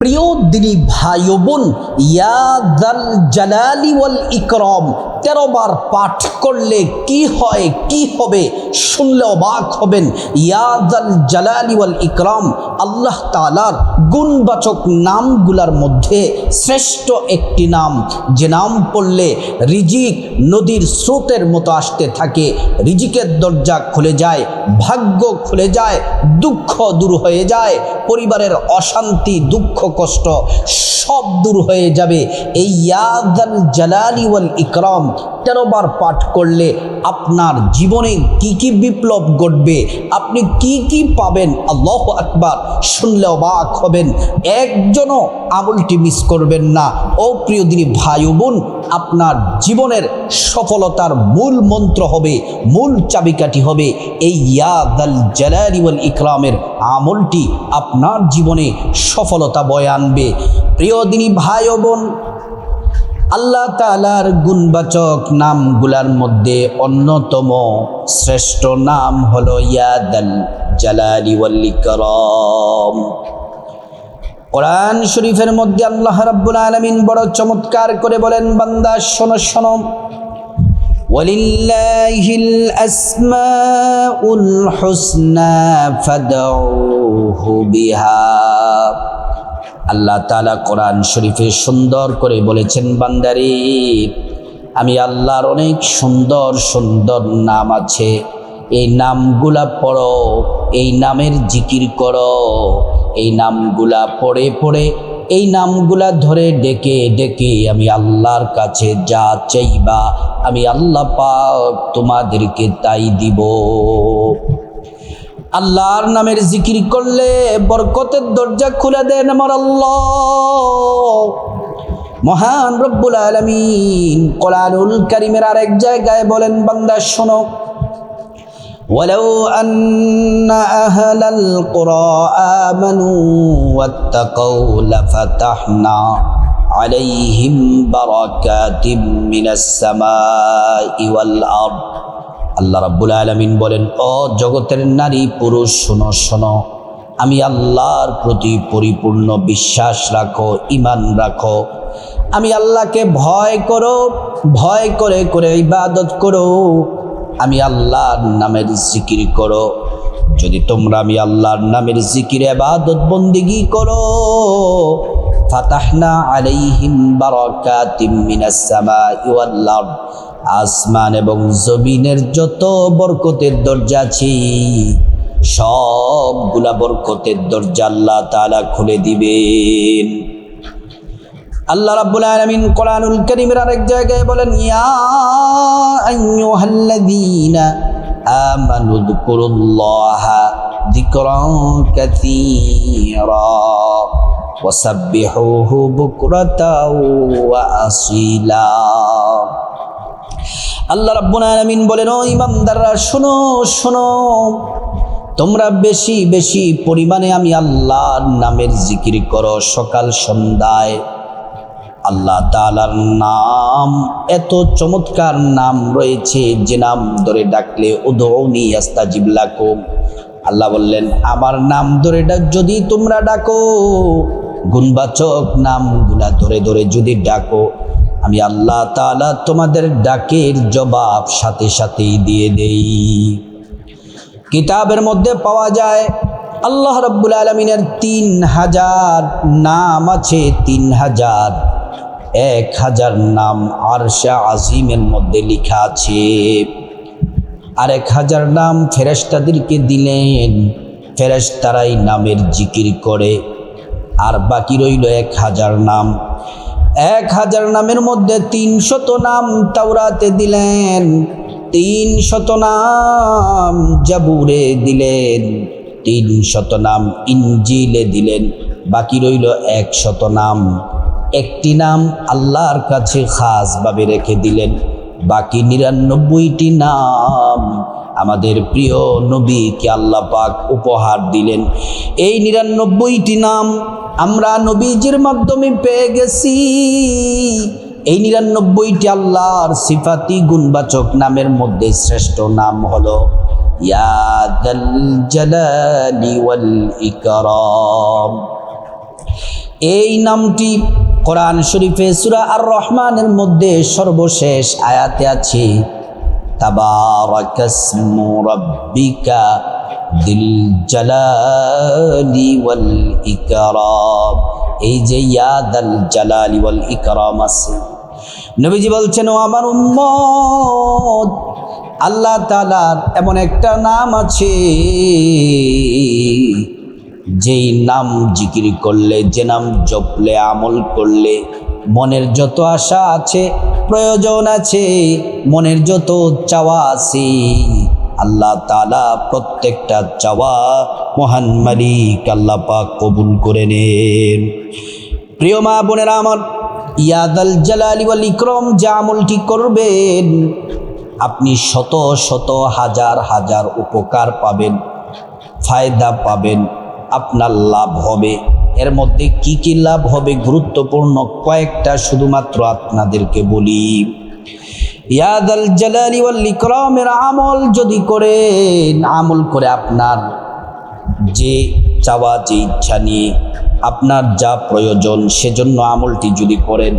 প্রিয় দিনী ভাই ও বোন, ইয়া যাল জালালি ওয়াল ইকরাম 13 বার পাঠ করলে কি হয়, কি হবে শুনলে অবাক হবেন। ইয়া যাল জালালি ওয়াল ইকরাম আল্লাহ তাআলার গুণবাচক নামগুলার মধ্যে শ্রেষ্ঠ একটি নাম, যে নাম পড়লে রিজিক নদীর স্রোতের মতো আসতে থাকে, রিজিকের দরজা খুলে যায়, ভাগ্য খুলে যায়, দুঃখ দূর হয়ে যায়, পরিবারের অশান্তি দুঃখ কষ্ট সব দূর হয়ে যাবে। এই ইয়া যাল জালালি ওয়াল ইকরাম 13 বার পাঠ করলে আপনার জীবনে কি কি বিপ্লব ঘটবে, আপনি কি কি পাবেন, আল্লাহু আকবার, শুনলে অবাক হবেন। একজনও আমলটি মিস করবেন না। ও প্রিয় দিনী ভাই ও বোন, আপনার জীবনের সফলতার মূল মন্ত্র হবে, মূল চাবিকাঠি হবে এই ইয়া যাল জালালি ওয়াল ইকরামের আমলটি আপনার জীবনে সফলতা বয়ে আনবে। প্রিয় দিনী ভাই ও বোন, আল্লাহ তাআলার গুণবাচক নামগুলার মধ্যে অন্যতম শ্রেষ্ঠ নাম হলো ইয়া যাল জালালি ওয়াল ইকরাম। কোরআন শরীফের মধ্যে আল্লাহ রাব্বুল আলামিন বড় চমৎকার করে বলেন, বান্দা শোনো শোনো, ওয়ালিল্লাহিল আসমাউল হুসনা ফাদউহু বিহা। আল্লাহ তাআলা কোরআন শরীফে সুন্দর করে বলেছেন, বান্দারে আমি আল্লাহর অনেক সুন্দর সুন্দর নাম আছে, এই নামগুলা পড়ো, এই নামের জিকির করো, এই নামগুলা পড়ে পড়ে, এই নামগুলা ধরে ডেকে ডেকে আমি আল্লাহর কাছে যা চাইবা আমি আল্লাহ পাক তোমাদেরকে তাই দিব। আল্লাহর নামের জিকির করলে বরকতের দরজা খুলে দেন আমার আল্লাহ। মহান রব্বুল আলামিন কোরআনুল কারীমের আরেক জায়গায় বলেন, বান্দা শোনো, ওয়ালাউ আন্না আহলাল কুরা আমানু ওয়াত্তাকাউ লাফাতাহনা আলাইহিম বারাকাতিম মিনাস সামাই ওয়াল আরদ। আল্লাহ রাব্বুল আলামিন বলেন, ও জগতের নারী পুরুষ শোনো শোনো, আমি আল্লাহর প্রতি পরিপূর্ণ বিশ্বাস রাখো, ঈমান রাখো, আমি আল্লাহকে ভয় করো, ভয় করে করে ইবাদত করো, আমি আল্লাহর নামের জিকির করো। যদি তোমরা আমি আল্লাহর নামের জিকির ইবাদত বন্দেগী করো, ফাতাহনা আলাইহিম বারাকাতিম মিনাস সামাই ওয়াল আরদ, আসমান এবং জমিনের যত বরকতের দরজা আছে সবগুলা বরকতের দরজা আল্লাহ তাআলা খুলে দিবেন। আল্লাহ রাব্বুল আলামিন কোরআনুল কারীমের আরেক জায়গায় বলেন, ইয়া আইয়ুহাল্লাযীনা আমানু যকুরুল্লাহা যিকরান কাসীরা ওয়াসাব্বিহুহু বুকরাতাও ওয়া আসীলা। আল্লাহ রাব্বুল আলামিন বলেন, ও ইমানদাররা শোনো শোনো, তোমরা বেশি বেশি পরিমাণে আমি আল্লাহর নামের জিকির করো সকাল সন্ধ্যায়। আল্লাহ তাআলার নাম এত চমৎকার নাম রয়েছে, যে নাম ধরে ডাকলে উদউনি আস্তাজিব লাকুম। আল্লাহ বললেন, আমার নাম ধরে যদি তোমরা ডাকো, গুণবাচক নামগুলা ধরে ধরে যদি ডাকো, আমি আল্লাহ তাআলা তোমাদের ডাকের জবাব সাথে সাথেই দিয়ে দেই। কিতাবের মধ্যে পাওয়া যায় আল্লাহ রাব্বুল আলামিনের 3000 নাম আছে, 3000, 1000 নাম আরশে আজিমের মধ্যে লেখা আছে, আর 1000 নাম ফেরেশতাদেরকে দিলেন, ফেরেশতারাই নামের জিকির করে, আর বাকি রইল 1000 নাম। 1000 নামের মধ্যে 300 নাম তাওরাতে দিলেন, 300 নাম জাবুরে দিলেন, 300 নাম ইনজিলে দিলেন, বাকি রইল 100 নাম। একটি নাম আল্লাহর কাছে খাসভাবে রেখে দিলেন, বাকি 99টি নাম আমাদের প্রিয় নবীকে আল্লাহ পাক উপহার দিলেন। এই 99টি নাম আমরা নবীজির মাধ্যমে পেয়ে গেছি। এই 99টি আল্লাহর সিফাতি গুণবাচক নামের মধ্যে শ্রেষ্ঠ নাম হলো ইয়া যাল জালালি ওয়াল ইকরাম। এই নামটি কোরআন শরীফে সূরা আর রহমানের মধ্যে সর্বশেষ আয়াতে আছে, তাবারাকাসমু রাব্বিকা দিল জালালি ওয়াল ইকরাম। এই যে ইয়া দাল জালালি ওয়াল ইকরাম আছে, নবীজি বলছেন, ও আমার উম্মত, আল্লাহ তাআলার এমন একটা নাম আছে যেই নাম জিকির করলে, যে নাম জপলে, আমল করলে মনের যত আশা আছে, প্রয়োজন আছে, মনের যত চাওয়া আছে, আল্লাহ তাআলা প্রত্যেকটা চাওয়া মহান মালিক আল্লাহ পাক কবুল করে নেন। প্রিয় মা বোনেরা আমার, ইয়া দাল জালালি ওয়াল ইকরাম যে আমলটি করবেন, আপনি শত শত হাজার হাজার উপকার পাবেন, ফায়দা পাবেন, আপনার লাভ হবে। এর মধ্যে কি কি লাভ হবে গুরুত্বপূর্ণ কয়েকটা শুধুমাত্র আপনাদেরকে বলি। ইয়া দাল জালালি ওয়াল ইকরামের আমল যদি করেন, আমল করে আপনার যে চাওয়া, যে ইচ্ছা নিয়ে আপনার যা প্রয়োজন সেজন্য আমলটি যদি করেন,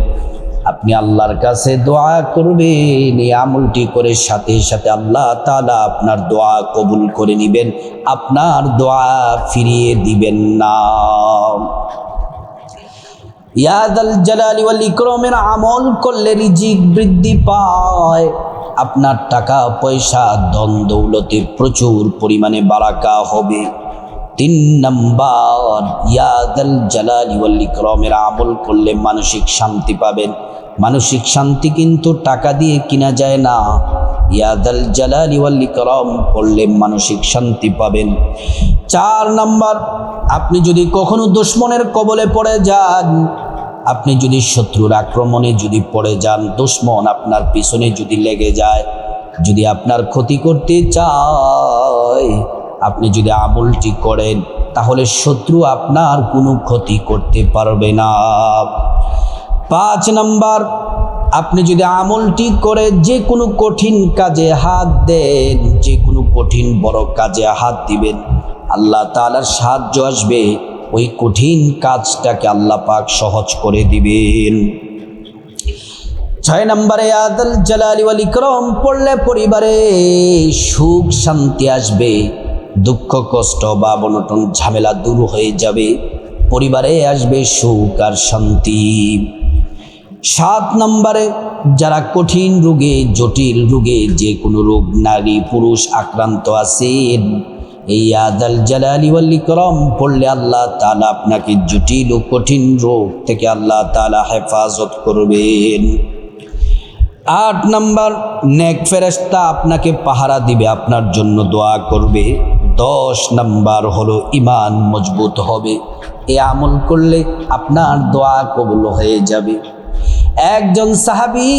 আপনি আল্লাহর কাছে দোয়া করবেন, এই আমলটি করে সাথে সাথে আল্লাহ তাআলা আপনার দোয়া কবুল করে নেবেন, আপনার দোয়া ফিরিয়ে দিবেন না। ইয়া দাল জালালি ওয়াল ইকরামের আমল করলে রিজিক বৃদ্ধি পায়, আপনার টাকা পয়সা ধন দৌলতে প্রচুর পরিমাণে বারাকা হবে। 3 নাম্বার, ইয়া দাল জালালি ওয়াল ইকরামের আমল করলে মানসিক শান্তি পাবেন। মানসিক শান্তি কিন্তু টাকা দিয়ে কিনা যায় না। ইয়া দাল জালালি ওয়াল ইকরাম করলে মানসিক শান্তি পাবেন। 4 নাম্বার, আপনি যদি কখনো দুশমনের কবলে পড়ে যান, আপনি যদি শত্রুর আক্রমণে যদি পড়ে যান, দুশমন আপনার পিছনে যদি লেগে যায়, যদি আপনার ক্ষতি করতে চায়, আপনি যদি আমলটি করেন তাহলে শত্রু আপনার কোনো ক্ষতি করতে পারবে না। 5 নাম্বার, আপনি যদি আমলটি করে যে কোনো কঠিন কাজে হাত দেন, যে কোনো কঠিন বড় কাজে হাত দিবেন, আল্লাহ তাআলার সাহায্য আসবে, ওই কঠিন কাজটাকে আল্লাহ পাক সহজ করে দিবেন। 6 নম্বরে, ইয়া দাল জালালি ওয়াল ইকরাম পড়লে পরিবারে সুখ শান্তি আসবে, দুঃখ কষ্ট বা বনটন ঝামেলা দূর হয়ে যাবে, পরিবারে আসবে সুখ আর শান্তি। 7 নম্বরে, যারা কঠিন রোগে, জটিল রোগে, যে কোনো রোগ, নারী পুরুষ আক্রান্ত আছেন, এই ইয়া দাল জালালি ওয়াল ইকরাম পড়লে আল্লাহ তাআলা আপনাকে জটিল ও কঠিন রোগ থেকে আল্লাহ তাআলা হেফাজত করবেন। 8 নাম্বার, নেক ফেরেশতা আপনাকে পাহারা দিবে, আপনার জন্য দোয়া করবে। 10 নাম্বার হলো ঈমান মজবুত হবে, এই আমল করলে আপনার দোয়া কবুল হয়ে যাবে। একজন সাহাবী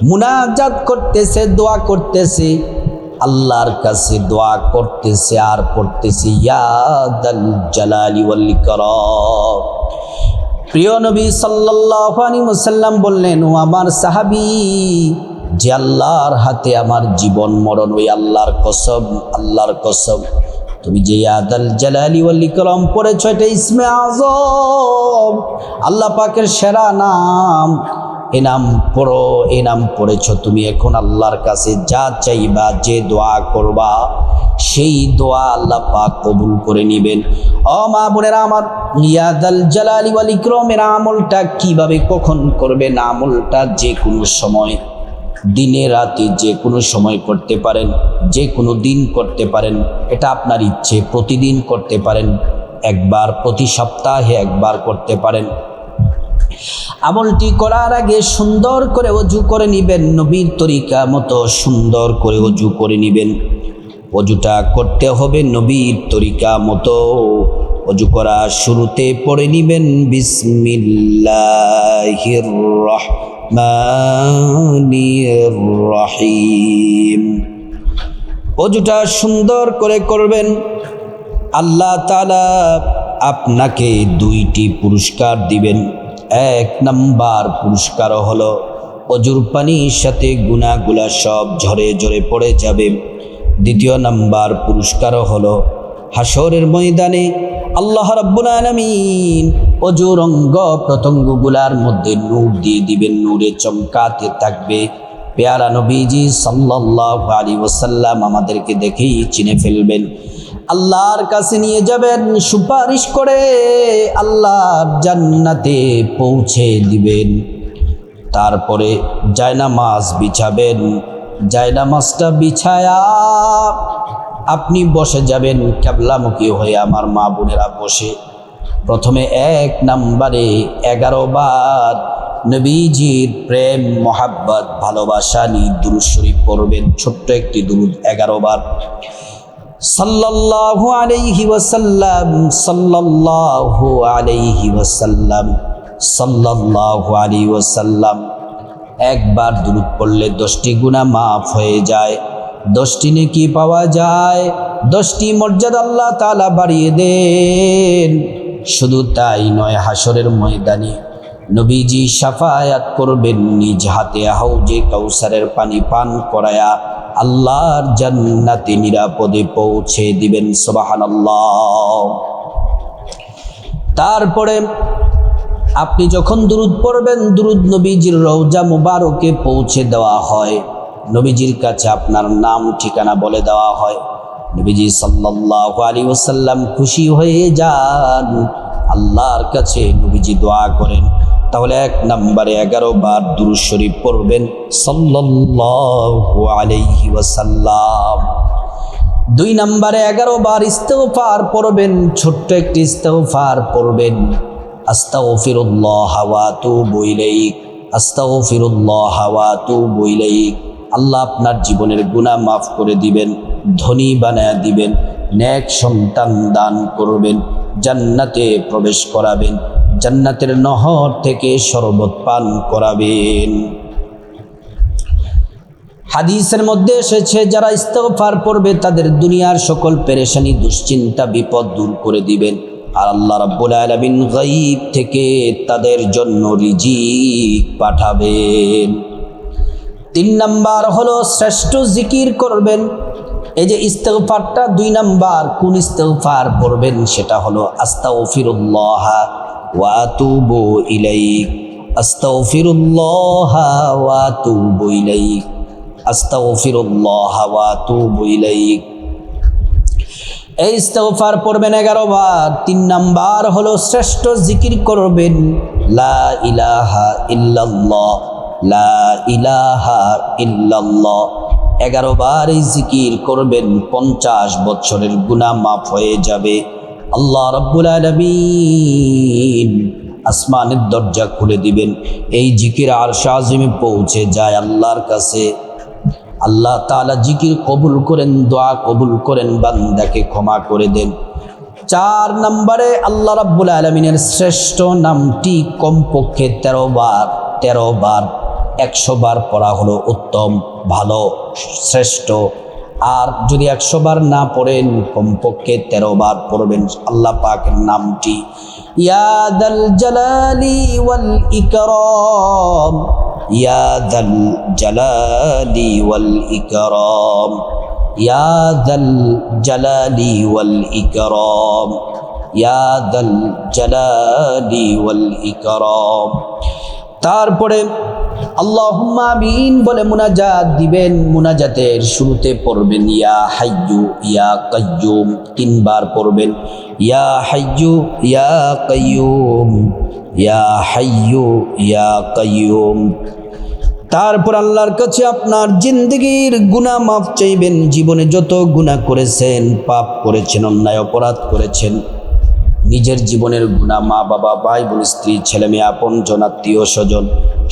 মুনাজাত করতেছে, দোয়া করতেছে, আল্লাহর কাছে দোয়া করতেছে আর পড়তেছে, ইয়া দাল জালালি ওয়াল ইকরাম। প্রিয় নবী সাল্লাল্লাহু আলাইহি ওয়াসাল্লাম বললেন, ও আমার সাহাবী, যে আল্লাহর হাতে আমার জীবন মরণ, ওই আল্লাহর কসম, আল্লাহর কসম, তুমি যে ইয়া দাল জালালি ওয়াল ইকরাম পড়েছ, এটা ইসমে আযম, আল্লাহ পাকের সেরা নাম। এ নাম পড়ো, এ নাম পড়েছ তুমি, এখন আল্লাহর কাছে যা চাইবা, যে দোয়া করবা, সেই দোয়া আল্লাহ পাক কবুল করে নেবেন। ও মা বোনেরা আমার, ইয়া দাল জালালি ওয়াল ইকরামের আমলটা কিভাবে কখন করবেন? আমলটা যে কোনো সময়, দিনে রাতে যে কোনো সময় করতে পারেন, যে কোনো দিন করতে পারেন, এটা আপনার ইচ্ছে। প্রতিদিন করতে পারেন, একবার প্রতি সপ্তাহে একবার করতে পারেন। আমলটি করার আগে সুন্দর করে ওযু করে নেবেন, নবীর তরিকা মতো সুন্দর করে ওযু করে নেবেন। ওযুটা করতে হবে নবীর তরিকা মতো। ওযু করা শুরুতে পড়ে নেবেন বিসমিল্লাহির রহমানির রহিম। ওযুটা সুন্দর করে করবেন। আল্লাহ তাআলা আপনাকে 2টি পুরস্কার দিবেন। 1 নাম্বার পুরস্কার হলো অজুর পানির সাথে গুনাহগুলা সব ঝরে ঝরে পড়ে যাবে। 2য় নাম্বার পুরস্কার হলো হাসরের ময়দানে আল্লাহ রাব্বুল আলামিন অজুর অঙ্গ প্রত্যঙ্গগুলার মধ্যে নূর দিয়ে দিবেন, নূরে চমকাতে থাকবে। পেয়ারা নবীজি সাল্লাল্লাহু আলাইহি ওয়াসাল্লাম আমাদেরকে দেখেই চিনে ফেলবেন, আল্লাহর কাছে নিয়ে যাবেন, সুপারিশ করে আল্লাহর জান্নাতে পৌঁছে দিবেন। তারপরে জায়নামাজ বিছাবেন, জায়নামাজটা বিছায়া আপনি বসে যাবেন কিবলামুখী হয়ে। আমার মা বোনেরা বসে প্রথমে 1 নম্বরে 11 বার নবীজির প্রেম মোহাব্বত ভালোবাসা নিয়ে দুরূদ শরীফ পড়বেন। ছোট্ট একটি দুরূদ 11 বার, সাল্লাল্লাহু আলাইহি ওয়াসাল্লাম, সাল্লাল্লাহু আলাইহি ওয়াসাল্লাম, সাল্লাল্লাহু আলাইহি ওয়াসাল্লাম। একবার দুরূদ পড়লে 10টি গুনাহ মাফ হয়ে যায়, 10টি নেকি পাওয়া যায়, 10টি মর্যাদা আল্লাহ তাআলা বাড়িয়ে দেন। শুধু তাই নয়, হাসরের ময়দানে নবীজি শাফায়াত করবেন, নিজ হাতে হাউজে কাউসারের পানি পান করায়া আল্লাহর জান্নাতে নিরাপদে পৌঁছে দিবেন। সুবহানাল্লাহ। তারপরে আপনি যখন দুরূদ পড়বেন, দুরূদ নবীজির রওজা মুবারকে পৌঁছে দেওয়া হয়, নবীজির কাছে আপনার নাম ঠিকানা বলে দেওয়া হয়। নবীজি সাল্লাল্লাহু আলাইহি ওয়াসাল্লাম খুশি হয়ে যান, আল্লাহর কাছে নবীজি দোয়া করেন। তাহলে 1 নম্বরে 11 বার দুরূদ শরীফ পড়বেন সাল্লাল্লাহু আলাইহি ওয়াসাল্লাম। 2 নম্বরে 11 বার ইস্তিগফার পড়বেন, ছোট্ট একটি ইস্তিগফার পড়বেন, আস্তাগফিরুল্লাহ ওয়া আতুবু ইলাইহি, আস্তাগফিরুল্লাহ ওয়া আতুবু ইলাইহি। আল্লাহ আপনার জীবনের গুনাহ মাফ করে দিবেন, ধনী বানায়া দিবেন, নেক সন্তান দান করবেন, জান্নাতে প্রবেশ করাবেন, জান্নাতের নহর থেকে শরবত পান করাবেন। হাদিসের মধ্যে এসেছে, যারা ইস্তিগফার পড়বে তাদের দুনিয়ার সকল পেরেশানি, দুশ্চিন্তা, বিপদ দূর করে দিবেন। আর আল্লাহ রাব্বুল আলামিন গায়ব থেকে তাদের জন্য রিজিক পাঠাবেন। 3 নাম্বার হলো শ্রেষ্ঠ জিকির করবেন। এই যে ইস্তিগফারটা 2 নাম্বার, কোন ইস্তিগফার পড়বেন সেটা হলো আস্তাগফিরুল্লাহ ওয়া আতুবু ইলাইহি, আস্তাগফিরুল্লাহ ওয়া আতুবু ইলাইহি, আস্তাগফিরুল্লাহ ওয়া আতুবু ইলাইহি। এই ইস্তিগফার পড়বেন 11 বার। 3 নাম্বার হলো শ্রেষ্ঠ জিকির করবেন লা ইলাহা ইল্লাল্লাহ, লা ইলাহা ইল্লাল্লাহ। 11 বার এই জিকির করবেন, 50 বছরের গুনাহ মাফ হয়ে যাবে। আল্লাহ রাব্বুল আলামিন আসমানের দরজা খুলে দিবেন, এই জিকির আরশ আজিমে পৌঁছে যায় আল্লাহর কাছে। আল্লাহ তাআলা জিকির কবুল করেন, দোয়া কবুল করেন, বান্দাকে ক্ষমা করে দেন। 4 নম্বরে আল্লাহ রাব্বুল আলামিনের শ্রেষ্ঠ নামটি কমপক্ষে 13 বার, 100 বার পড়া হলো উত্তম, ভালো, শ্রেষ্ঠ। আর যদি 100 বার না পড়েন, কমপক্ষে 13 বার পড়বেন আল্লাহ পাকের নামটি। ইয়া দাল জালালি ওয়াল ইকরাম, ইয়া দাল জালালি ওয়াল ইকরাম, ইয়া দাল জালালি ওয়াল ইকরাম, ইয়া দাল জালালি ওয়াল ইকরাম। তারপরে আল্লাহুম্মা আমিন বলে মুনাজাত দিবেন। মুনাজাতের শুরুতে পড়বেন ইয়া হাইয়্যু ইয়া কাইয়্যুম, 3 বার পড়বেন ইয়া হাইয়্যু ইয়া কাইয়্যুম, ইয়া হাইয়্যু ইয়া কাইয়্যুম। তারপর আল্লাহর কাছে আপনার জিন্দেগির গুনাহ মাফ চাইবেন। জীবনে যত গুনাহ করেছেন, পাপ করেছেন, অন্যায় অপরাধ করেছেন, নিজের জীবনের গুনাহ, মা বাবা, ভাই বোন, স্ত্রী, ছেলে মেয়ে, আপন জন, আত্মীয় স্বজন,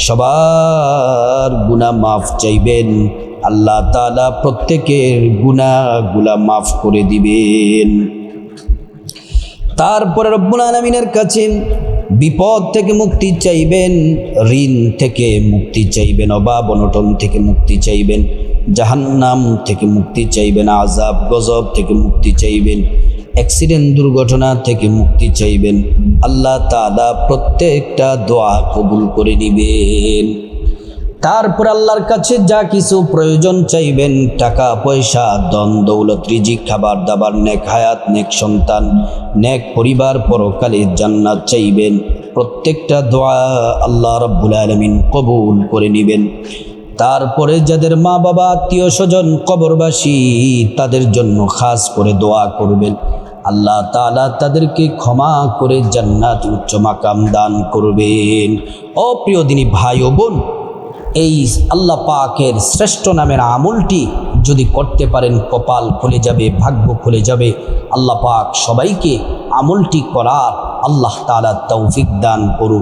সবার গুনাহ মাফ চাইবেন। আল্লাহ তাআলা প্রত্যেকের গুনাহগুলা মাফ করে দিবেন। তারপরে রব্বুল আলামিনের কাছে বিপদ থেকে মুক্তি চাইবেন, ঋণ থেকে মুক্তি চাইবেন, অভাব অনটন থেকে মুক্তি চাইবেন, জাহান্নাম থেকে মুক্তি চাইবেন, আযাব গজব থেকে মুক্তি চাইবেন, অ্যাক্সিডেন্ট দুর্ঘটনা থেকে মুক্তি চাইবেন। আল্লাহ তাআলা প্রত্যেকটা দোয়া কবুল করে নেবেন। তারপর আল্লাহর কাছে যা কিছু প্রয়োজন চাইবেন, টাকা পয়সা, ধন দৌলত, রিজিক, খাবার দাবার, নেক হায়াত, নেক সন্তান, নেক পরিবার, পরকালে জান্নাত চাইবেন। প্রত্যেকটা দোয়া আল্লাহ রাব্বুল আলামিন কবুল করে নেবেন। তারপরে যাদের মা বাবা, আত্মীয় স্বজন কবরবাসী, তাদের জন্য খাস করে দোয়া করবেন, আল্লাহ তাআলা তাদেরকে ক্ষমা করে জান্নাত উচ্চ মাকাম দান করবেন। ও প্রিয় দিনী ভাই ও বোন, এই আল্লাহ পাকের শ্রেষ্ঠ নামের আমলটি যদি করতে পারেন, কপাল খুলে যাবে, ভাগ্য খুলে যাবে। আল্লাহ পাক সবাইকে আমলটি করার আল্লাহ তাআলা তৌফিক দান করুন।